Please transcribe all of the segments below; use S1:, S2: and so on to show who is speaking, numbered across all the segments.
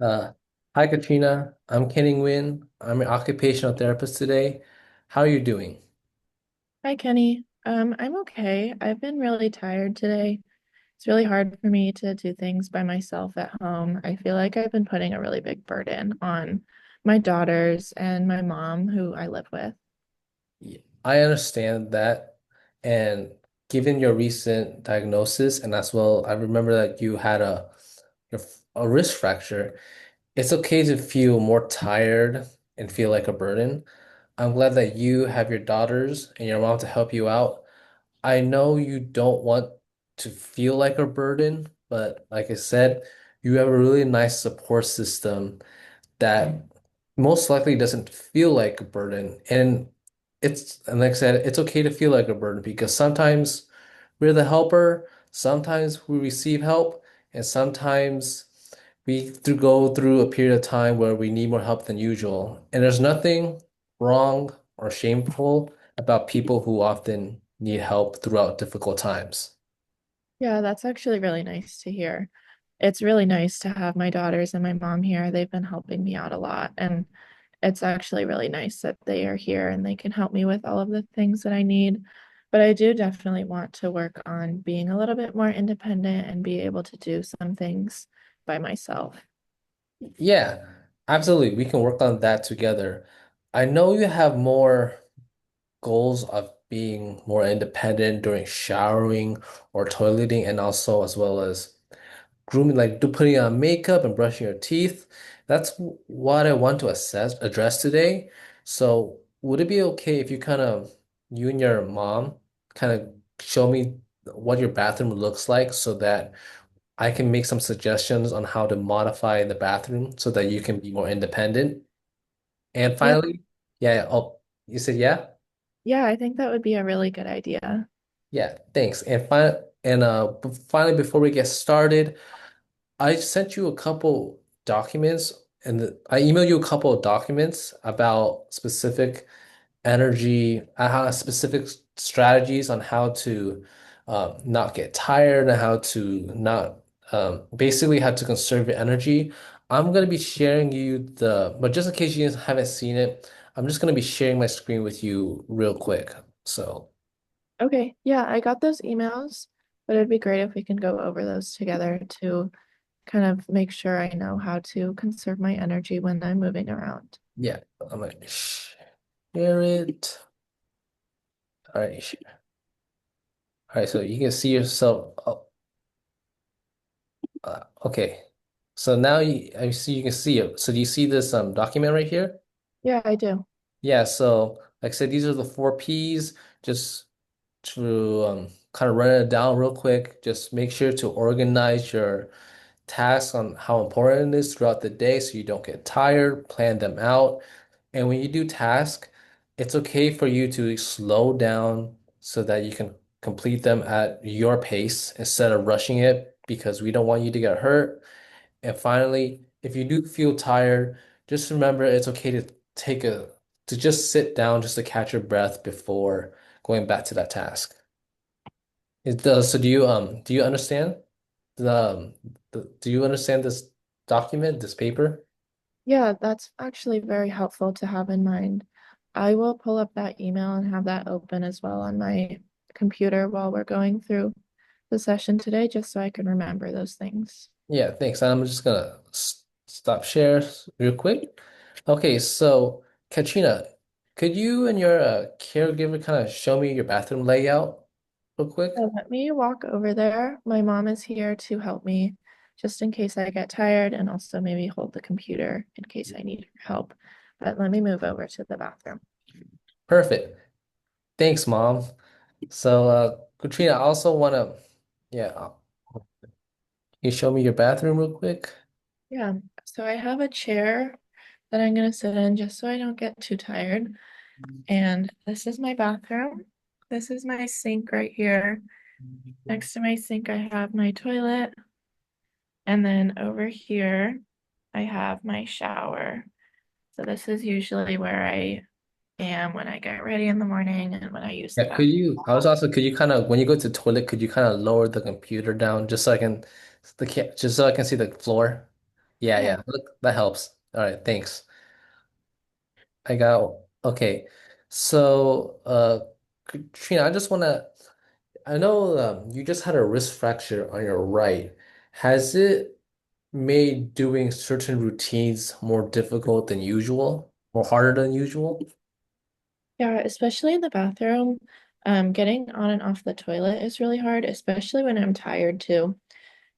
S1: Uh, Hi, Katrina. I'm Kenny Nguyen. I'm an occupational therapist today. How are you doing?
S2: Hi, Kenny. I'm okay. I've been really tired today. It's really hard for me to do things by myself at home. I feel like I've been putting a really big burden on my daughters and my mom, who I live with.
S1: I understand that. And given your recent diagnosis, and as well, I remember that you had a wrist fracture. It's okay to feel more tired and feel like a burden. I'm glad that you have your daughters and your mom to help you out. I know you don't want to feel like a burden, but like I said, you have a really nice support system that most likely doesn't feel like a burden. And like I said, it's okay to feel like a burden because sometimes we're the helper, sometimes we receive help, and sometimes go through a period of time where we need more help than usual. And there's nothing wrong or shameful about people who often need help throughout difficult times.
S2: Yeah, that's actually really nice to hear. It's really nice to have my daughters and my mom here. They've been helping me out a lot, and it's actually really nice that they are here and they can help me with all of the things that I need. But I do definitely want to work on being a little bit more independent and be able to do some things by myself.
S1: Yeah, absolutely. We can work on that together. I know you have more goals of being more independent during showering or toileting, and also as well as grooming, like putting on makeup and brushing your teeth. That's what I want to address today. So, would it be okay if you and your mom kind of show me what your bathroom looks like so that I can make some suggestions on how to modify the bathroom so that you can be more independent? And
S2: Yeah,
S1: finally, yeah, oh, you said yeah?
S2: yeah, I think that would be a really good idea.
S1: Yeah, thanks. Finally, before we get started, I sent you a couple documents I emailed you a couple of documents about specific strategies on how to not get tired and how to not basically how to conserve your energy. I'm going to be sharing but just in case you haven't seen it, I'm just going to be sharing my screen with you real quick. So,
S2: Okay, yeah, I got those emails, but it'd be great if we can go over those together to kind of make sure I know how to conserve my energy when I'm moving around.
S1: yeah, I'm going to share it. All right. All right, so you can see yourself. Oh, okay. So now I see you can see it. So do you see this document right here?
S2: Yeah, I do.
S1: Yeah, so like I said, these are the four P's. Just to kind of run it down real quick, just make sure to organize your tasks on how important it is throughout the day so you don't get tired, plan them out. And when you do task, it's okay for you to slow down so that you can complete them at your pace instead of rushing it because we don't want you to get hurt. And finally, if you do feel tired, just remember it's okay to just sit down just to catch your breath before going back to that task. It does. So do you understand do you understand this document, this paper?
S2: Yeah, that's actually very helpful to have in mind. I will pull up that email and have that open as well on my computer while we're going through the session today, just so I can remember those things.
S1: Yeah, thanks. I'm just gonna stop share real quick. Okay, so Katrina, could you and your caregiver kind of show me your bathroom layout real quick?
S2: So let me walk over there. My mom is here to help me just in case I get tired and also maybe hold the computer in case I need her help. But let me move over to the bathroom.
S1: Perfect. Thanks, Mom. So, Katrina, I also want to, yeah, can you show me your bathroom real quick?
S2: Yeah, so I have a chair that I'm going to sit in just so I don't get too tired. And this is my bathroom. This is my sink right here. Next to my sink, I have my toilet. And then over here, I have my shower. So this is usually where I am when I get ready in the morning and when I use the
S1: Yeah,
S2: bathroom.
S1: could you kind of, when you go to the toilet, could you kind of lower the computer down just so I can see the floor? Yeah,
S2: Yeah.
S1: yeah. Look, that helps. All right, thanks. I got okay. So, Katrina, I just want to. I know you just had a wrist fracture on your right. Has it made doing certain routines more difficult than usual, more harder than usual?
S2: Yeah, especially in the bathroom. Getting on and off the toilet is really hard, especially when I'm tired too.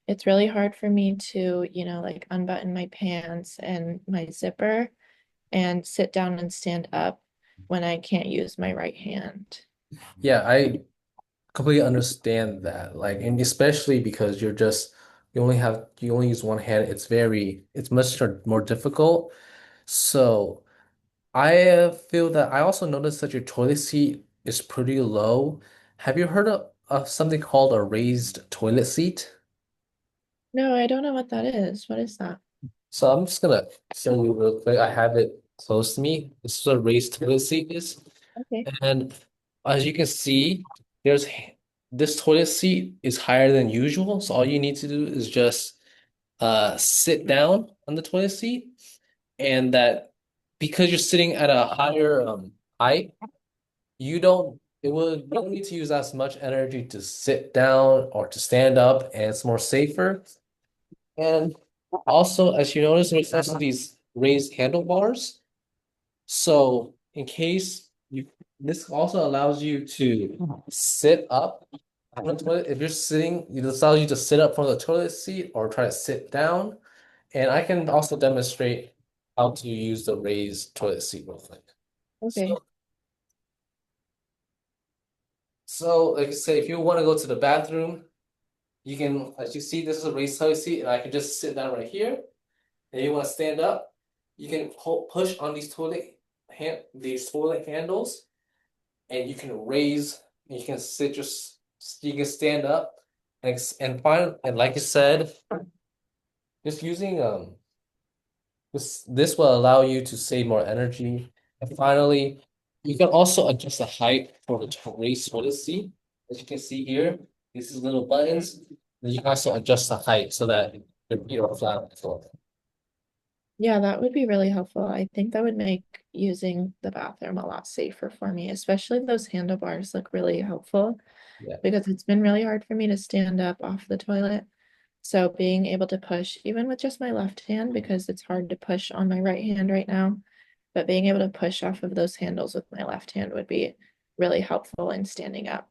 S2: It's really hard for me to, like unbutton my pants and my zipper and sit down and stand up when I can't use my right hand.
S1: Yeah, I completely understand that. Like, and especially because you only use one hand. It's much more difficult. So. I feel that I also noticed that your toilet seat is pretty low. Have you heard of something called a raised toilet seat?
S2: No, I don't know what that is. What is that?
S1: So I'm just gonna show you real quick. I have it close to me. This is what a raised toilet seat is.
S2: Okay.
S1: And as you can see, there's this toilet seat is higher than usual. So all you need to do is just sit down on the toilet seat, and that because you're sitting at a higher height. You don't need to use as much energy to sit down or to stand up, and it's more safer. And also, as you notice, there's also these raised handlebars. So in case you, this also allows you to sit up on the toilet. If you're sitting, it allows you to sit up from the toilet seat or try to sit down. And I can also demonstrate how to use the raised toilet seat real quick.
S2: Okay.
S1: So So, like I say, if you want to go to the bathroom, you can, as you see, this is a raised toilet seat, and I can just sit down right here. And you want to stand up, you can push on these toilet handles, and you can raise, and you can you can stand up, and like you said, just using this will allow you to save more energy. And finally, you can also adjust the height for the raised toilet seat. As you can see here, these is little buttons. And you can also adjust the height so that your feet are flat on the floor.
S2: Yeah, that would be really helpful. I think that would make using the bathroom a lot safer for me, especially those handlebars look really helpful
S1: Yeah.
S2: because it's been really hard for me to stand up off the toilet. So being able to push, even with just my left hand, because it's hard to push on my right hand right now, but being able to push off of those handles with my left hand would be really helpful in standing up.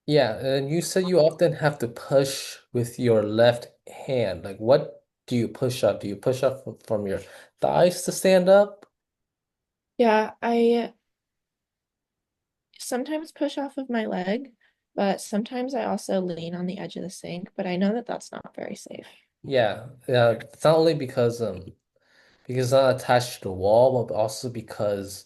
S1: Yeah, and you said you often have to push with your left hand. Like, what do you push up? Do you push up from your thighs to stand up?
S2: Yeah, I sometimes push off of my leg, but sometimes I also lean on the edge of the sink, but I know that that's not very safe.
S1: Yeah, yeah. It's not only because it's not attached to the wall, but also because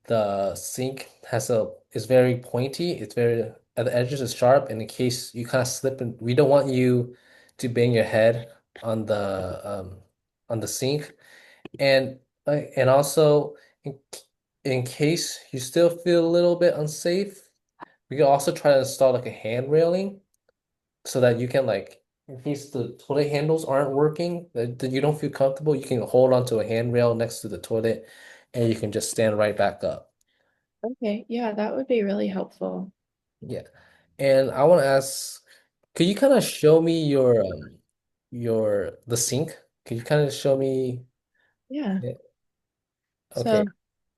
S1: the sink is very pointy. It's very at the edges is sharp, and in case you kind of slip and we don't want you to bang your head on the sink. And also in case you still feel a little bit unsafe, we can also try to install like a hand railing so that you can like in case the toilet handles aren't working, that you don't feel comfortable, you can hold onto a handrail next to the toilet and you can just stand right back up.
S2: Okay, yeah, that would be really helpful.
S1: Yeah. And I want to ask, could you kind of show me your the sink? Could you kind of show me
S2: Yeah.
S1: it? Okay.
S2: So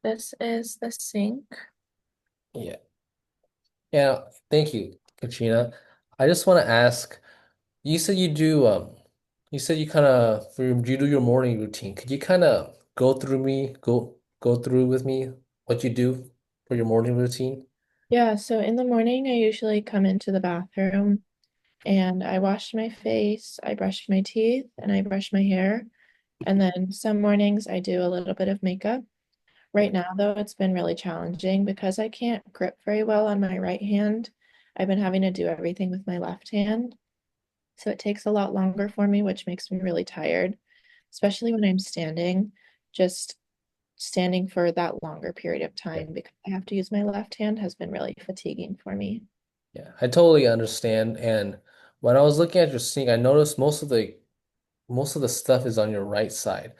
S2: this is the sink.
S1: Yeah. Yeah. Thank you, Katrina. I just want to ask, you said you said you kind of for you do your morning routine. Could you kind of go through with me what you do for your morning routine?
S2: Yeah, so in the morning, I usually come into the bathroom and I wash my face, I brush my teeth, and I brush my hair. And then some mornings I do a little bit of makeup. Right now, though, it's been really challenging because I can't grip very well on my right hand. I've been having to do everything with my left hand. So it takes a lot longer for me, which makes me really tired, especially when I'm standing. Just standing for that longer period of
S1: Yeah.
S2: time because I have to use my left hand has been really fatiguing for me.
S1: Yeah, I totally understand. And when I was looking at your sink, I noticed most of most of the stuff is on your right side.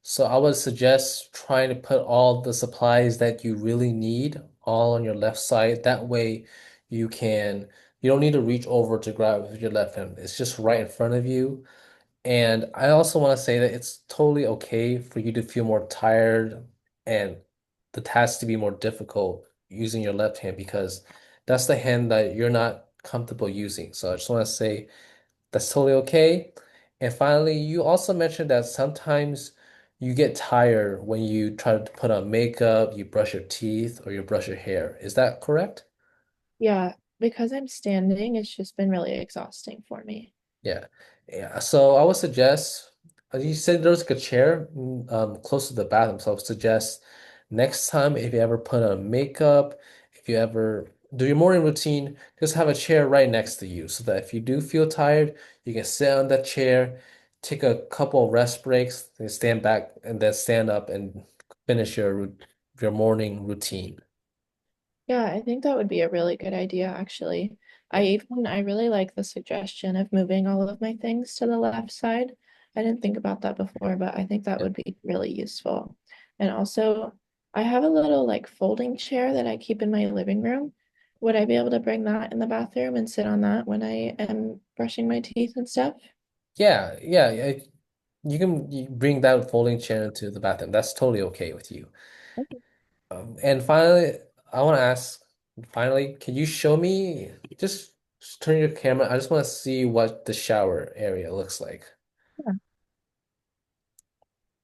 S1: So I would suggest trying to put all the supplies that you really need all on your left side. That way you can, you don't need to reach over to grab with your left hand. It's just right in front of you. And I also want to say that it's totally okay for you to feel more tired and the task to be more difficult using your left hand because that's the hand that you're not comfortable using. So I just want to say that's totally okay. And finally, you also mentioned that sometimes you get tired when you try to put on makeup, you brush your teeth, or you brush your hair. Is that correct?
S2: Yeah, because I'm standing, it's just been really exhausting for me.
S1: Yeah. Yeah. So I would suggest, you said there was like a chair close to the bathroom. So I would suggest next time if you ever put on makeup, if you ever do your morning routine, just have a chair right next to you so that if you do feel tired, you can sit on that chair, take a couple of rest breaks, then stand back and then stand up and finish your morning routine.
S2: Yeah, I think that would be a really good idea, actually. I really like the suggestion of moving all of my things to the left side. I didn't think about that before, but I think that
S1: Yeah.
S2: would be really useful. And also, I have a little like folding chair that I keep in my living room. Would I be able to bring that in the bathroom and sit on that when I am brushing my teeth and stuff?
S1: Yeah, yeah, yeah. You bring that folding chair into the bathroom. That's totally okay with you.
S2: Okay.
S1: And finally, I want to ask, finally, can you show me, just turn your camera. I just want to see what the shower area looks like.
S2: Yeah,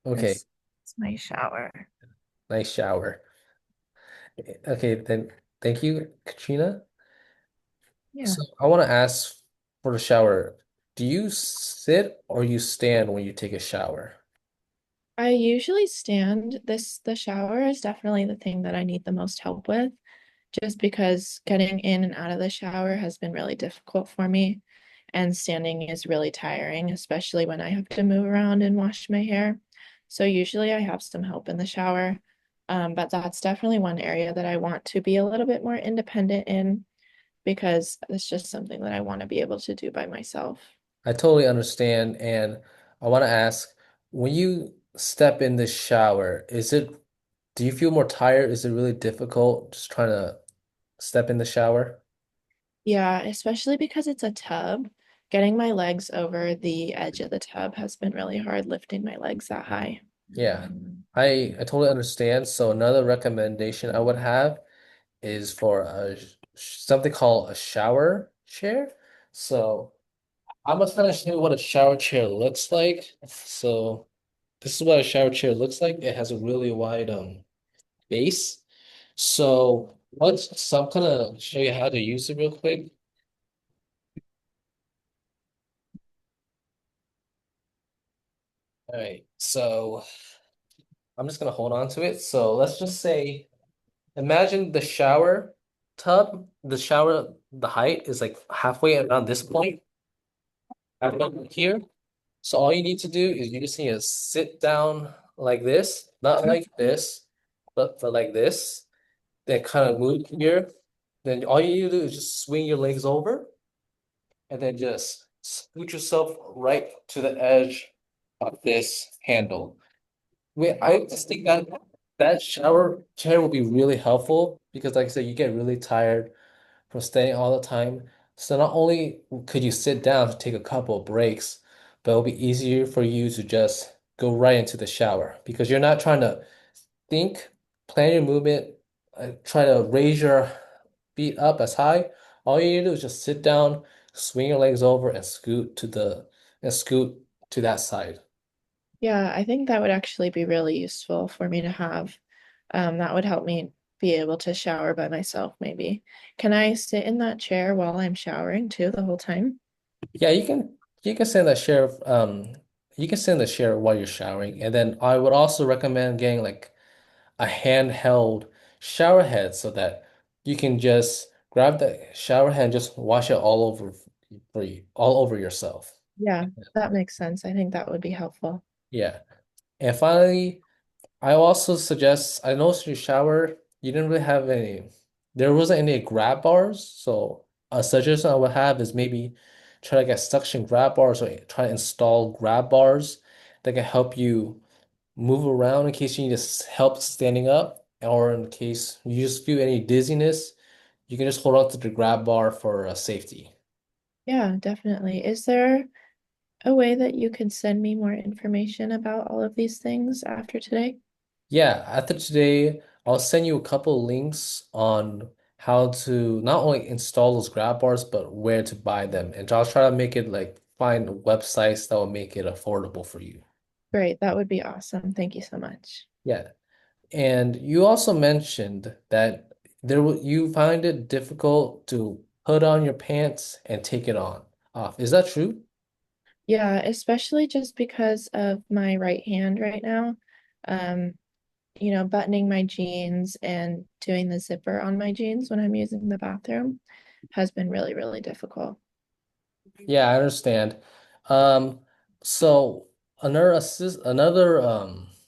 S1: Okay,
S2: this is my shower.
S1: nice shower. Okay, then thank you, Katrina.
S2: Yeah.
S1: So I want to ask for the shower, do you sit or you stand when you take a shower?
S2: I usually stand. The shower is definitely the thing that I need the most help with, just because getting in and out of the shower has been really difficult for me. And standing is really tiring, especially when I have to move around and wash my hair. So usually I have some help in the shower. But that's definitely one area that I want to be a little bit more independent in because it's just something that I want to be able to do by myself.
S1: I totally understand. And I want to ask, when you step in the shower, do you feel more tired? Is it really difficult just trying to step in the shower?
S2: Yeah, especially because it's a tub. Getting my legs over the edge of the tub has been really hard lifting my legs that high.
S1: Yeah, I totally understand. So another recommendation I would have is for something called a shower chair. So I'm gonna kind of show you what a shower chair looks like. So this is what a shower chair looks like. It has a really wide base. So I'm gonna show you how to use it real quick. All right, so I'm just gonna hold on to it. So let's just say, imagine the shower tub, the height is like halfway around this point, halfway here. So all you need to do is you just need to sit down like this, not like this, but like this. Then kind of move here. Then all you need to do is just swing your legs over and then just scoot yourself right to the edge of this handle. I just think that that shower chair will be really helpful because, like I said, you get really tired from staying all the time. So not only could you sit down to take a couple of breaks, but it'll be easier for you to just go right into the shower because you're not trying to think, plan your movement, try to raise your feet up as high. All you need to do is just sit down, swing your legs over, and scoot to that side.
S2: Yeah, I think that would actually be really useful for me to have. That would help me be able to shower by myself, maybe. Can I sit in that chair while I'm showering too the whole time?
S1: Yeah, you can send that share you can send the share while you're showering. And then I would also recommend getting like a handheld shower head so that you can just grab the shower head and just wash it all over yourself.
S2: Yeah, that makes sense. I think that would be helpful.
S1: Yeah. And finally, I also suggest, I noticed your shower, you didn't really have there wasn't any grab bars. So a suggestion I would have is maybe try to get suction grab bars or try to install grab bars that can help you move around in case you need help standing up, or in case you just feel any dizziness, you can just hold on to the grab bar for safety.
S2: Yeah, definitely. Is there a way that you could send me more information about all of these things after today?
S1: Yeah, after today, I'll send you a couple links on how to not only install those grab bars, but where to buy them. And I'll try to make it like find websites that will make it affordable for you.
S2: Great, that would be awesome. Thank you so much.
S1: Yeah. And you also mentioned that you find it difficult to put on your pants and take it on off. Is that true?
S2: Yeah, especially just because of my right hand right now. Um, buttoning my jeans and doing the zipper on my jeans when I'm using the bathroom has been really, really difficult.
S1: Yeah, I understand. Um, so another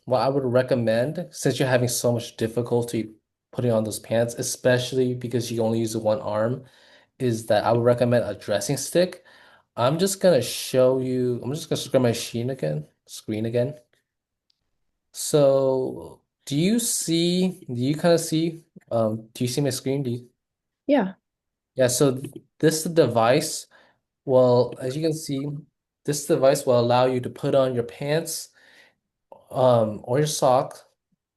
S1: what I would recommend, since you're having so much difficulty putting on those pants, especially because you only use one arm, is that I would recommend a dressing stick. I'm just gonna scrub my screen again. So do you kind of see, do you see my screen?
S2: Yeah,
S1: Yeah, so this device, well, as you can see, this device will allow you to put on your pants, or your sock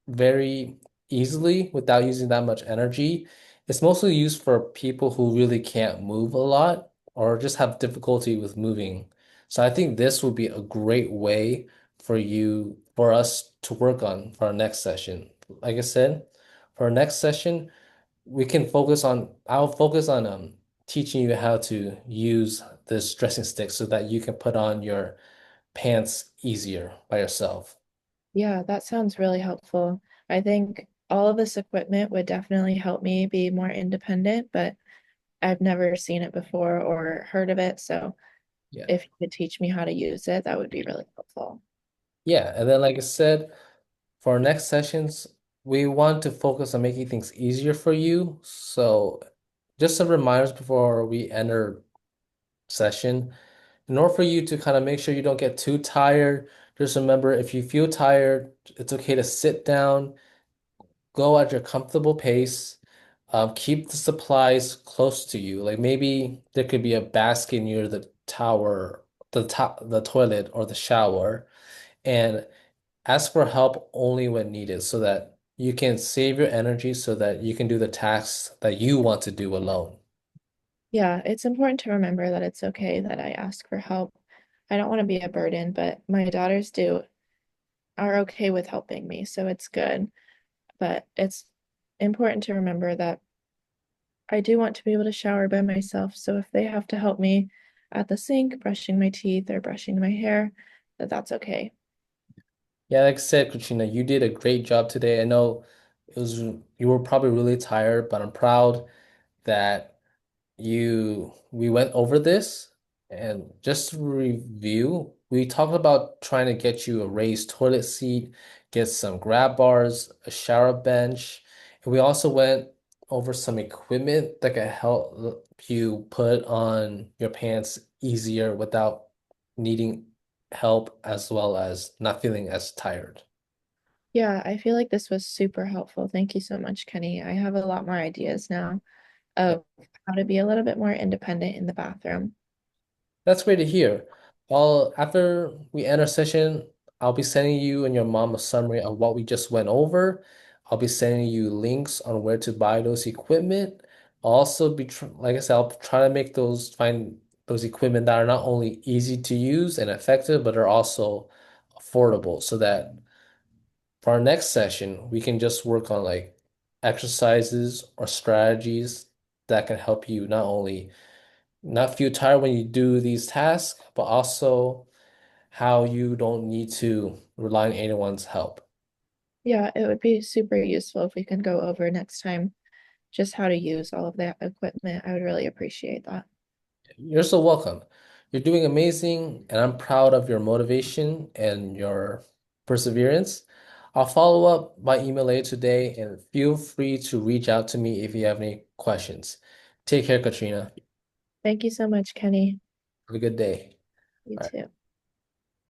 S1: very easily without using that much energy. It's mostly used for people who really can't move a lot or just have difficulty with moving. So I think this would be a great way for us to work on for our next session. Like I said, for our next session, I'll focus on teaching you how to use this dressing stick so that you can put on your pants easier by yourself.
S2: yeah, that sounds really helpful. I think all of this equipment would definitely help me be more independent, but I've never seen it before or heard of it. So
S1: Yeah.
S2: if you could teach me how to use it, that would be really helpful.
S1: Yeah, and then like I said, for our next sessions, we want to focus on making things easier for you. So just some reminders before we end our session. In order for you to kind of make sure you don't get too tired, just remember if you feel tired, it's okay to sit down, go at your comfortable pace. Keep the supplies close to you. Like maybe there could be a basket near the toilet or the shower, and ask for help only when needed so that you can save your energy so that you can do the tasks that you want to do alone.
S2: Yeah, it's important to remember that it's okay that I ask for help. I don't want to be a burden, but my daughters are okay with helping me, so it's good. But it's important to remember that I do want to be able to shower by myself. So if they have to help me at the sink, brushing my teeth or brushing my hair, that's okay.
S1: Yeah, like I said, Katrina, you did a great job today. I know you were probably really tired, but I'm proud that we went over this. And just to review, we talked about trying to get you a raised toilet seat, get some grab bars, a shower bench, and we also went over some equipment that can help you put on your pants easier without needing help, as well as not feeling as tired.
S2: Yeah, I feel like this was super helpful. Thank you so much, Kenny. I have a lot more ideas now of how to be a little bit more independent in the bathroom.
S1: That's great to hear. After we end our session, I'll be sending you and your mom a summary of what we just went over. I'll be sending you links on where to buy those equipment. I'll also like I said, I'll try to find those equipment that are not only easy to use and effective, but are also affordable so that for our next session, we can just work on like exercises or strategies that can help you not feel tired when you do these tasks, but also how you don't need to rely on anyone's help.
S2: Yeah, it would be super useful if we could go over next time just how to use all of that equipment. I would really appreciate that.
S1: You're so welcome. You're doing amazing, and I'm proud of your motivation and your perseverance. I'll follow up by email later today, and feel free to reach out to me if you have any questions. Take care, Katrina.
S2: Thank you so much, Kenny.
S1: a good day.
S2: You
S1: All right.
S2: too.